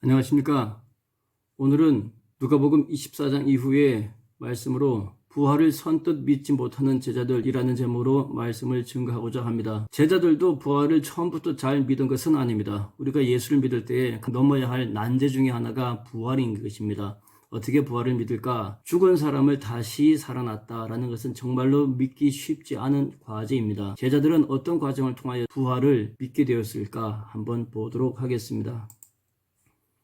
안녕하십니까. 오늘은 누가복음 24장 이후의 말씀으로 부활을 선뜻 믿지 못하는 제자들이라는 제목으로 말씀을 증거하고자 합니다. 제자들도 부활을 처음부터 잘 믿은 것은 아닙니다. 우리가 예수를 믿을 때에 넘어야 할 난제 중에 하나가 부활인 것입니다. 어떻게 부활을 믿을까? 죽은 사람을 다시 살아났다라는 것은 정말로 믿기 쉽지 않은 과제입니다. 제자들은 어떤 과정을 통하여 부활을 믿게 되었을까? 한번 보도록 하겠습니다.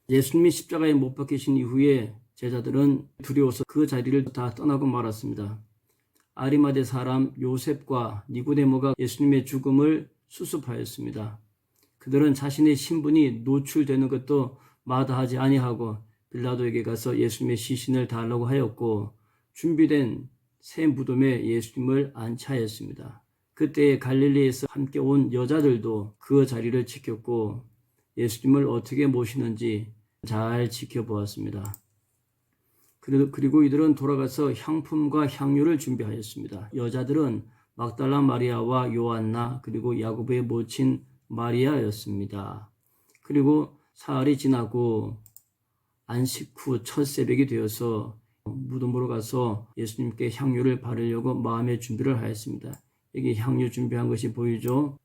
예수님이 십자가에 못 박히신 이후에 제자들은 두려워서 그 자리를 다 떠나고 말았습니다. 아리마대 사람 요셉과 니고데모가 예수님의 죽음을 수습하였습니다. 그들은 자신의 신분이 노출되는 것도 마다하지 아니하고 빌라도에게 가서 예수님의 시신을 달라고 하였고 준비된 새 무덤에 예수님을 안치하였습니다. 그때 갈릴리에서 함께 온 여자들도 그 자리를 지켰고 예수님을 어떻게 모시는지 잘 지켜보았습니다. 그리고 이들은 돌아가서 향품과 향유를 준비하였습니다. 여자들은 막달라 마리아와 요한나 그리고 야고보의 모친 마리아였습니다. 그리고 사흘이 지나고 안식 후 첫 새벽이 되어서 무덤으로 가서 예수님께 향유를 바르려고 마음의 준비를 하였습니다. 여기 향유 준비한 것이 보이죠?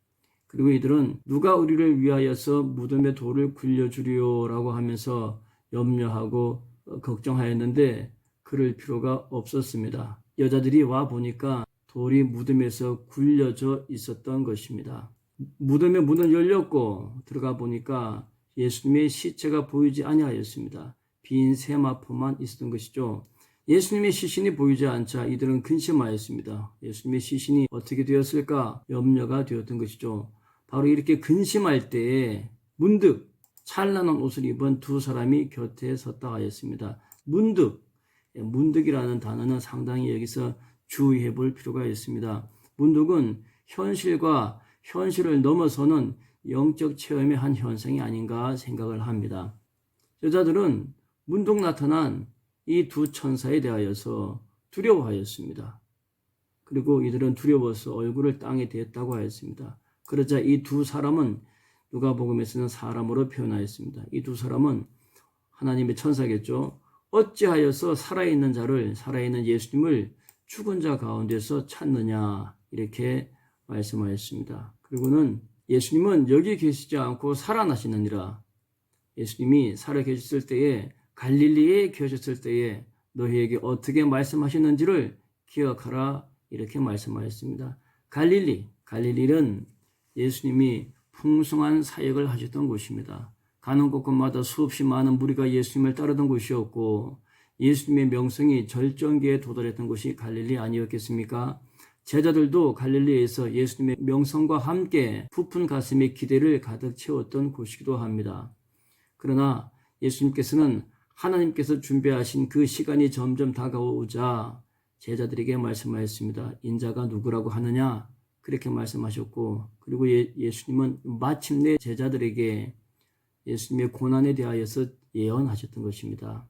그리고 이들은 누가 우리를 위하여서 무덤에 돌을 굴려주리오라고 하면서 염려하고 걱정하였는데 그럴 필요가 없었습니다. 여자들이 와 보니까 돌이 무덤에서 굴려져 있었던 것입니다. 무덤의 문은 열렸고 들어가 보니까 예수님의 시체가 보이지 아니하였습니다. 빈 세마포만 있었던 것이죠. 예수님의 시신이 보이지 않자 이들은 근심하였습니다. 예수님의 시신이 어떻게 되었을까 염려가 되었던 것이죠. 바로 이렇게 근심할 때에 문득 찬란한 옷을 입은 두 사람이 곁에 섰다 하였습니다. 문득이라는 단어는 상당히 여기서 주의해 볼 필요가 있습니다. 문득은 현실과 현실을 넘어서는 영적 체험의 한 현상이 아닌가 생각을 합니다. 여자들은 문득 나타난 이 두 천사에 대하여서 두려워하였습니다. 그리고 이들은 두려워서 얼굴을 땅에 댔다고 하였습니다. 그러자 이 두 사람은 누가복음에서는 사람으로 표현하였습니다. 이 두 사람은 하나님의 천사겠죠. 어찌하여서 살아있는 예수님을 죽은 자 가운데서 찾느냐 이렇게 말씀하였습니다. 그리고는 예수님은 여기 계시지 않고 살아나시느니라. 예수님이 살아 계셨을 때에 갈릴리에 계셨을 때에 너희에게 어떻게 말씀하셨는지를 기억하라 이렇게 말씀하였습니다. 갈릴리는 예수님이 풍성한 사역을 하셨던 곳입니다. 가는 곳곳마다 수없이 많은 무리가 예수님을 따르던 곳이었고 예수님의 명성이 절정기에 도달했던 곳이 갈릴리 아니었겠습니까? 제자들도 갈릴리에서 예수님의 명성과 함께 부푼 가슴에 기대를 가득 채웠던 곳이기도 합니다. 그러나 예수님께서는 하나님께서 준비하신 그 시간이 점점 다가오자 제자들에게 말씀하였습니다. 인자가 누구라고 하느냐? 그렇게 말씀하셨고 그리고 예수님은 마침내 제자들에게 예수님의 고난에 대하여서 예언하셨던 것입니다.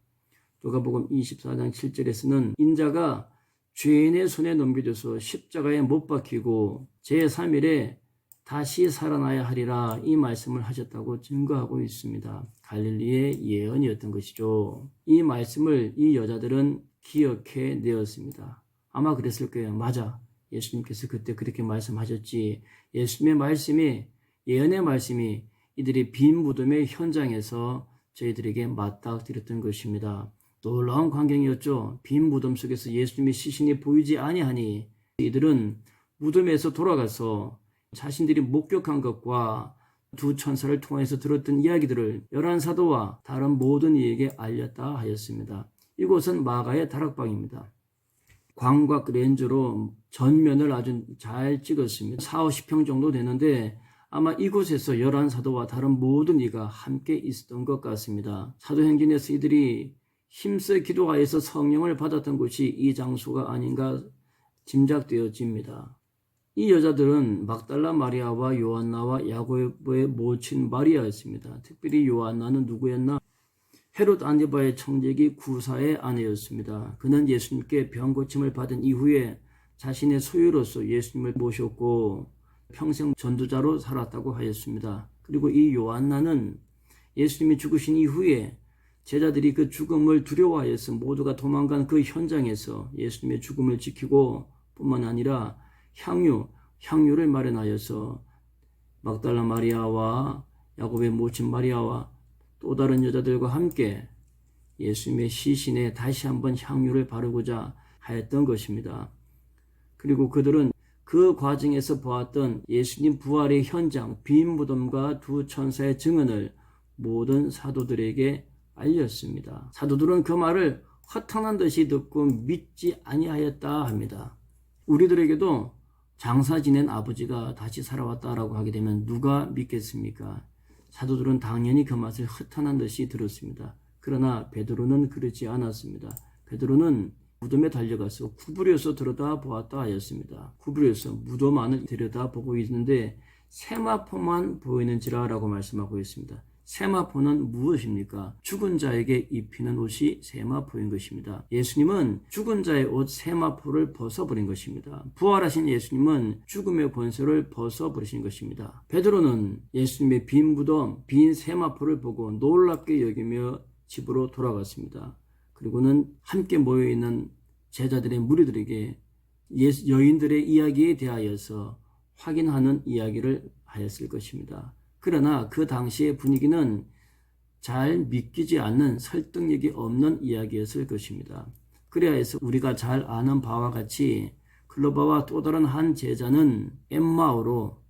누가복음 24장 7절에서는 인자가 죄인의 손에 넘겨져서 십자가에 못 박히고 제3일에 다시 살아나야 하리라 이 말씀을 하셨다고 증거하고 있습니다. 갈릴리의 예언이었던 것이죠. 이 말씀을 이 여자들은 기억해 내었습니다. 아마 그랬을 거예요. 맞아. 예수님께서 그때 그렇게 말씀하셨지. 예수님의 말씀이 예언의 말씀이 이들이 빈 무덤의 현장에서 저희들에게 맞닥뜨렸던 것입니다. 놀라운 광경이었죠. 빈 무덤 속에서 예수님의 시신이 보이지 아니하니 이들은 무덤에서 돌아가서 자신들이 목격한 것과 두 천사를 통해서 들었던 이야기들을 11사도와 다른 모든 이에게 알렸다 하였습니다. 이곳은 마가의 다락방입니다. 광각 렌즈로 전면을 아주 잘 찍었습니다. 40~50평 정도 되는데 아마 이곳에서 11사도와 다른 모든 이가 함께 있었던 것 같습니다. 사도행전에서 이들이 힘써 기도하여서 성령을 받았던 곳이 이 장소가 아닌가 짐작되어집니다. 이 여자들은 막달라 마리아와 요한나와 야고보의 모친 마리아였습니다. 특별히 요한나는 누구였나? 헤롯 안티바의 청지기 구사의 아내였습니다. 그는 예수님께 병 고침을 받은 이후에 자신의 소유로서 예수님을 모셨고 평생 전도자로 살았다고 하였습니다. 그리고 이 요한나는 예수님이 죽으신 이후에 제자들이 그 죽음을 두려워하여서 모두가 도망간 그 현장에서 예수님의 죽음을 지키고 뿐만 아니라 향유를 마련하여서 막달라 마리아와 야곱의 모친 마리아와 또 다른 여자들과 함께 예수님의 시신에 다시 한번 향유를 바르고자 하였던 것입니다. 그리고 그들은 그 과정에서 보았던 예수님 부활의 현장, 빈 무덤과 두 천사의 증언을 모든 사도들에게 알렸습니다. 사도들은 그 말을 허탕한 듯이 듣고 믿지 아니하였다 합니다. 우리들에게도 장사 지낸 아버지가 다시 살아왔다라고 하게 되면 누가 믿겠습니까? 사도들은 당연히 그 맛을 허탄한 듯이 들었습니다. 그러나 베드로는 그렇지 않았습니다. 베드로는 무덤에 달려가서 구부려서 들여다보았다 하였습니다. 구부려서 무덤 안을 들여다보고 있는데 세마포만 보이는지라 라고 말씀하고 있습니다. 세마포는 무엇입니까? 죽은 자에게 입히는 옷이 세마포인 것입니다. 예수님은 죽은 자의 옷 세마포를 벗어버린 것입니다. 부활하신 예수님은 죽음의 권세를 벗어버리신 것입니다. 베드로는 예수님의 빈 무덤, 빈 세마포를 보고 놀랍게 여기며 집으로 돌아갔습니다. 그리고는 함께 모여있는 제자들의 무리들에게 여인들의 이야기에 대하여서 확인하는 이야기를 하였을 것입니다. 그러나 그 당시의 분위기는 잘 믿기지 않는 설득력이 없는 이야기였을 것입니다. 그래야 해서 우리가 잘 아는 바와 같이 클로바와 또 다른 한 제자는 엠마오로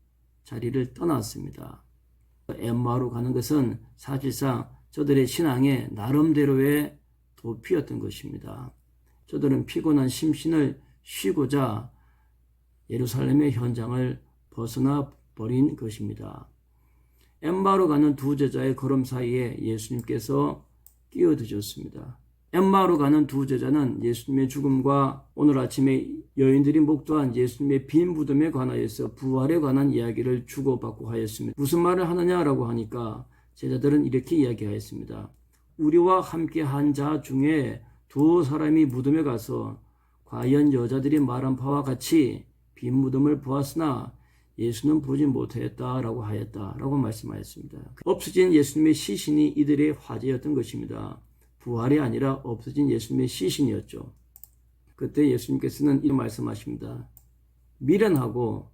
자리를 떠났습니다. 엠마오로 가는 것은 사실상 저들의 신앙의 나름대로의 도피였던 것입니다. 저들은 피곤한 심신을 쉬고자 예루살렘의 현장을 벗어나 버린 것입니다. 엠마오로 가는 두 제자의 걸음 사이에 예수님께서 끼어드셨습니다. 엠마오로 가는 두 제자는 예수님의 죽음과 오늘 아침에 여인들이 목도한 예수님의 빈 무덤에 관하여서 부활에 관한 이야기를 주고받고 하였습니다. 무슨 말을 하느냐라고 하니까 제자들은 이렇게 이야기하였습니다. 우리와 함께 한 자 중에 두 사람이 무덤에 가서 과연 여자들이 말한 바와 같이 빈 무덤을 보았으나 예수는 보지 못하였다라고 하였다라고 말씀하였습니다. 없어진 예수님의 시신이 이들의 화제였던 것입니다. 부활이 아니라 없어진 예수님의 시신이었죠. 그때 예수님께서는 이런 말씀하십니다. 미련하고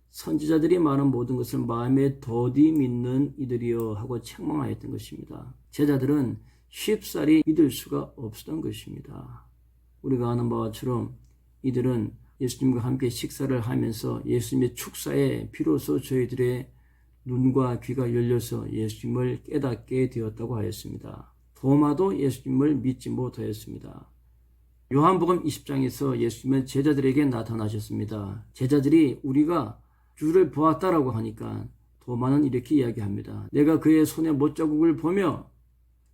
선지자들이 말한 모든 것을 마음에 더디 믿는 이들이여 하고 책망하였던 것입니다. 제자들은 쉽사리 믿을 수가 없었던 것입니다. 우리가 아는 바처럼 이들은 예수님과 함께 식사를 하면서 예수님의 축사에 비로소 저희들의 눈과 귀가 열려서 예수님을 깨닫게 되었다고 하였습니다. 도마도 예수님을 믿지 못하였습니다. 요한복음 20장에서 예수님은 제자들에게 나타나셨습니다. 제자들이 우리가 주를 보았다라고 하니까 도마는 이렇게 이야기합니다. 내가 그의 손에 못자국을 보며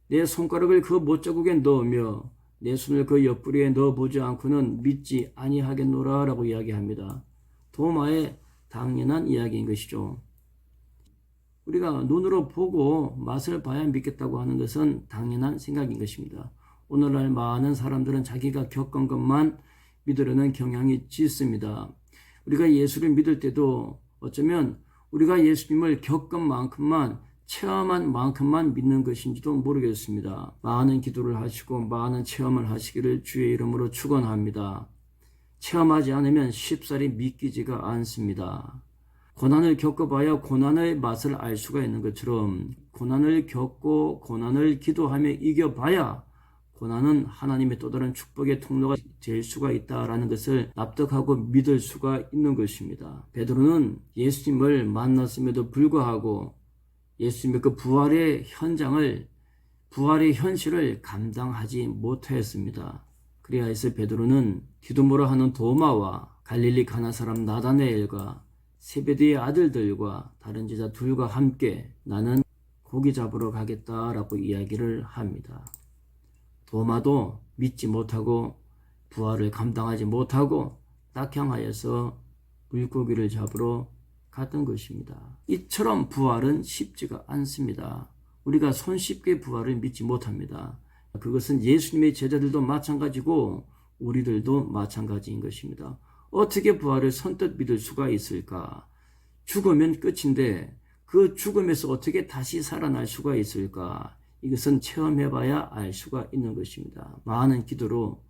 내 손가락을 그 못자국에 넣으며 내 손을 그 옆구리에 넣어보지 않고는 믿지 아니하겠노라 라고 이야기합니다. 도마의 당연한 이야기인 것이죠. 우리가 눈으로 보고 맛을 봐야 믿겠다고 하는 것은 당연한 생각인 것입니다. 오늘날 많은 사람들은 자기가 겪은 것만 믿으려는 경향이 짙습니다. 우리가 예수를 믿을 때도 어쩌면 우리가 예수님을 겪은 만큼만 체험한 만큼만 믿는 것인지도 모르겠습니다. 많은 기도를 하시고 많은 체험을 하시기를 주의 이름으로 축원합니다. 체험하지 않으면 쉽사리 믿기지가 않습니다. 고난을 겪어봐야 고난의 맛을 알 수가 있는 것처럼 고난을 겪고 고난을 기도하며 이겨봐야 고난은 하나님의 또 다른 축복의 통로가 될 수가 있다라는 것을 납득하고 믿을 수가 있는 것입니다. 베드로는 예수님을 만났음에도 불구하고 예수님의 그 부활의 현실을 감당하지 못하였습니다. 그래야 해서 베드로는 디두모라 하는 도마와 갈릴리 가나 사람 나다네엘과 세베대의 아들들과 다른 제자 둘과 함께 나는 고기 잡으러 가겠다라고 이야기를 합니다. 도마도 믿지 못하고 부활을 감당하지 못하고 낙향하여서 물고기를 잡으러 갔던 것입니다. 이처럼 부활은 쉽지가 않습니다. 우리가 손쉽게 부활을 믿지 못합니다. 그것은 예수님의 제자들도 마찬가지고 우리들도 마찬가지인 것입니다. 어떻게 부활을 선뜻 믿을 수가 있을까? 죽으면 끝인데 그 죽음에서 어떻게 다시 살아날 수가 있을까? 이것은 체험해봐야 알 수가 있는 것입니다. 많은 기도로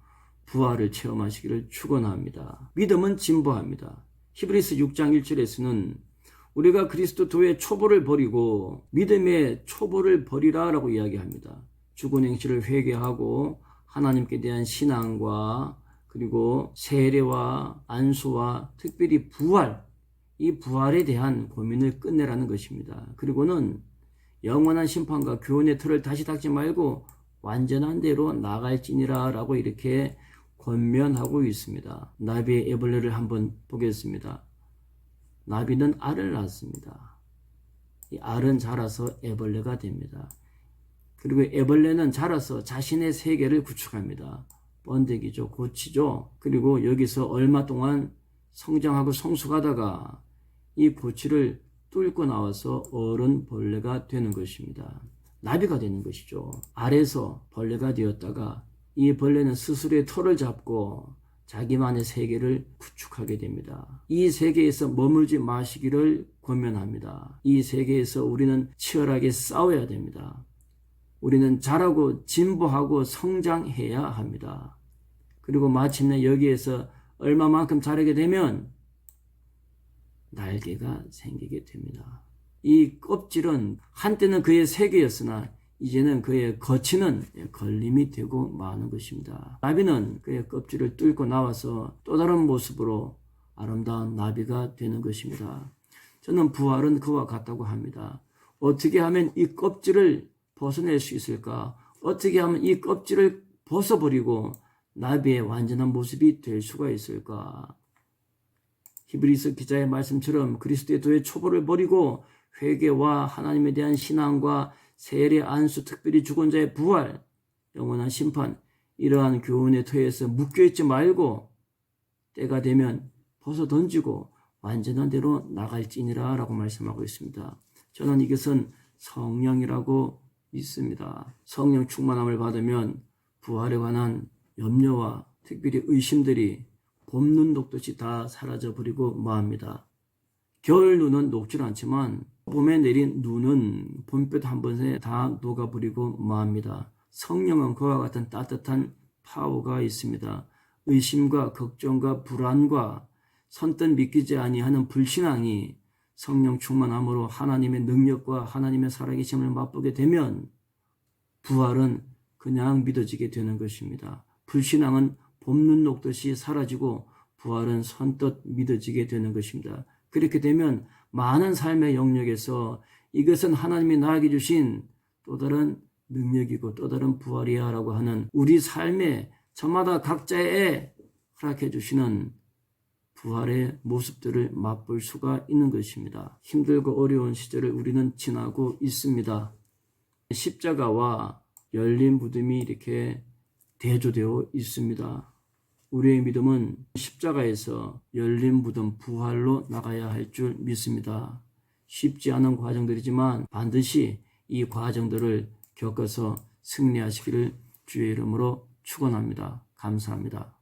부활을 체험하시기를 축원합니다. 믿음은 진보합니다. 히브리서 6장 1절에서는 우리가 그리스도의 초보를 버리고 믿음의 초보를 버리라라고 이야기합니다. 죽은 행실을 회개하고 하나님께 대한 신앙과 그리고 세례와 안수와 특별히 부활, 이 부활에 대한 고민을 끝내라는 것입니다. 그리고는 영원한 심판과 교훈의 틀을 다시 닦지 말고 완전한 대로 나갈지니라 라고 이렇게 권면하고 있습니다. 나비의 애벌레를 한번 보겠습니다. 나비는 알을 낳습니다. 이 알은 자라서 애벌레가 됩니다. 그리고 애벌레는 자라서 자신의 세계를 구축합니다. 번데기죠, 고치죠. 그리고 여기서 얼마 동안 성장하고 성숙하다가 이 고치를 뚫고 나와서 어른 벌레가 되는 것입니다. 나비가 되는 것이죠. 알에서 벌레가 되었다가 이 벌레는 스스로의 털을 잡고 자기만의 세계를 구축하게 됩니다. 이 세계에서 머물지 마시기를 권면합니다. 이 세계에서 우리는 치열하게 싸워야 됩니다. 우리는 자라고 진보하고 성장해야 합니다. 그리고 마침내 여기에서 얼마만큼 자라게 되면 날개가 생기게 됩니다. 이 껍질은 한때는 그의 세계였으나 이제는 그의 거치는 걸림이 되고 마는 것입니다. 나비는 그의 껍질을 뚫고 나와서 또 다른 모습으로 아름다운 나비가 되는 것입니다. 저는 부활은 그와 같다고 합니다. 어떻게 하면 이 껍질을 벗어낼 수 있을까? 어떻게 하면 이 껍질을 벗어버리고 나비의 완전한 모습이 될 수가 있을까? 히브리서 기자의 말씀처럼 그리스도의 초보를 버리고 회개와 하나님에 대한 신앙과 세례, 안수, 특별히 죽은 자의 부활, 영원한 심판, 이러한 교훈의 터에서 묶여있지 말고 때가 되면 벗어 던지고 완전한 대로 나갈지니라 라고 말씀하고 있습니다. 저는 이것은 성령이라고 믿습니다. 성령 충만함을 받으면 부활에 관한 염려와 특별히 의심들이 봄눈 녹듯이 다 사라져버리고 마합니다. 겨울 눈은 녹질 않지만 봄에 내린 눈은 봄볕 한 번에 다 녹아버리고 마합니다. 성령은 그와 같은 따뜻한 파워가 있습니다. 의심과 걱정과 불안과 선뜻 믿기지 아니하는 불신앙이 성령 충만함으로 하나님의 능력과 하나님의 살아계심을 맛보게 되면 부활은 그냥 믿어지게 되는 것입니다. 불신앙은 봄눈 녹듯이 사라지고 부활은 선뜻 믿어지게 되는 것입니다. 그렇게 되면 많은 삶의 영역에서 이것은 하나님이 나에게 주신 또 다른 능력이고 또 다른 부활이야 라고 하는 우리 삶에 저마다 각자의 허락해 주시는 부활의 모습들을 맛볼 수가 있는 것입니다. 힘들고 어려운 시절을 우리는 지나고 있습니다. 십자가와 열린 무덤이 이렇게 대조되어 있습니다. 우리의 믿음은 십자가에서 열린 무덤 부활로 나가야 할 줄 믿습니다. 쉽지 않은 과정들이지만 반드시 이 과정들을 겪어서 승리하시기를 주의 이름으로 축원합니다. 감사합니다.